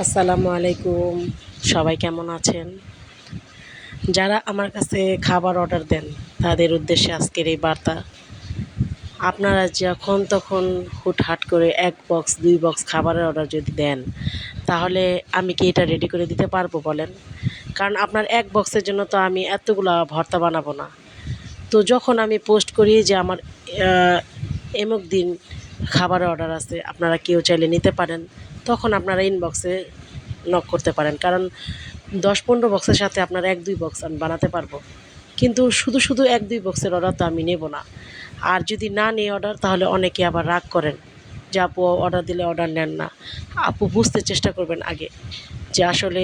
আসসালামু আলাইকুম। সবাই কেমন আছেন? যারা আমার কাছে খাবার অর্ডার দেন তাদের উদ্দেশ্যে আজকের এই বার্তা। আপনারা যখন তখন হুটহাট করে ১ বক্স ২ বক্স খাবারের অর্ডার যদি দেন, তাহলে আমি কি এটা রেডি করে দিতে পারবো বলেন? কারণ আপনার ১ বক্সের জন্য তো আমি এতগুলা ভর্তা বানাবো না। তো যখন আমি পোস্ট করি যে আমার আ এমুক দিন খাবারের অর্ডার আছে, আপনারা কেউ চাইলে নিতে পারেন, তখন আপনারা ইনবক্সে নক করতে পারেন। কারণ ১০-১৫ বক্সের সাথে আপনার ১-২ বক্স আমি বানাতে পারবো। কিন্তু শুধু ১-২ বক্সের অর্ডার তো আমি নেব না। আর যদি না নিই অর্ডার, তাহলে অনেকে আবার রাগ করেন যে আপু অর্ডার দিলে অর্ডার নেন না। আপু বুঝতে চেষ্টা করবেন আগে যে আসলে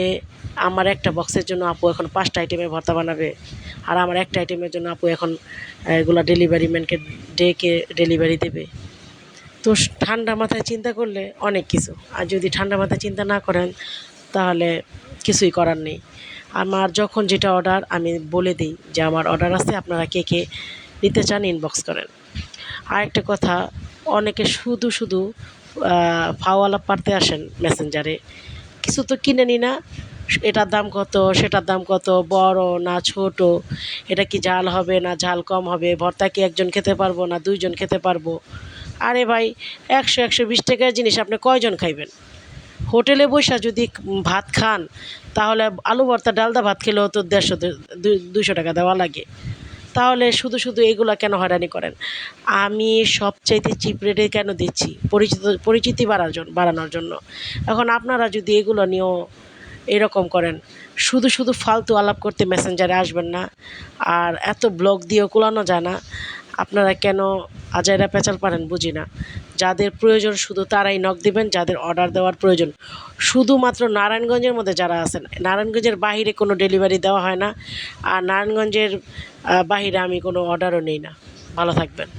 আমার একটা বক্সের জন্য আপু এখন ৫টা আইটেমের ভর্তা বানাবে, আর আমার একটা আইটেমের জন্য আপু এখন এগুলা ডেলিভারি ম্যানকে ডেকে ডেলিভারি দেবে। তো ঠান্ডা মাথায় চিন্তা করলে অনেক কিছু, আর যদি ঠান্ডা মাথায় চিন্তা না করেন তাহলে কিছুই করার নেই। আমার যখন যেটা অর্ডার আমি বলে দিই যে আমার অর্ডার আছে, আপনারা কে কে নিতে চান ইনবক্স করেন। আরেকটা কথা, অনেকে শুধু ফাও আলাপ পারতে আসেন মেসেঞ্জারে, কিছু তো কিনে নি না, এটার দাম কত, সেটার দাম কত, বড় না ছোট, এটা কি ঝাল হবে না ঝাল কম হবে, ভর্তা কি একজন খেতে পারবো না ২ জন খেতে পারবো। আরে ভাই, ১০০-১২০ টাকার জিনিস আপনি কয়জন খাইবেন? হোটেলে বইসা যদি ভাত খান, তাহলে আলু ভর্তা ডালদা ভাত খেলেও তো ১৫০ ২০০ টাকা দেওয়া লাগে। তাহলে শুধু এগুলা কেন হয়রানি করেন? আমি সবচাইতে চিপ রেটে কেন দিচ্ছি? পরিচিতি বাড়ানোর জন্য। এখন আপনারা যদি এগুলো নিয়েও এরকম করেন, শুধু ফালতু আলাপ করতে মেসেঞ্জারে আসবেন না। আর এত ব্লগ দিয়েও কুলানো যায় না। আপনারা কেন আজাইরা পেঁচাল পারেন বুঝি না। যাদের প্রয়োজন শুধু তারাই নক দিবেন, যাদের অর্ডার দেওয়ার প্রয়োজন। শুধুমাত্র নারায়ণগঞ্জের মধ্যে যারা আছেন, নারায়ণগঞ্জের বাহিরে কোনো ডেলিভারি দেওয়া হয় না। আর নারায়ণগঞ্জের বাহিরে আমি কোনো অর্ডারও নেই না। ভালো থাকবেন।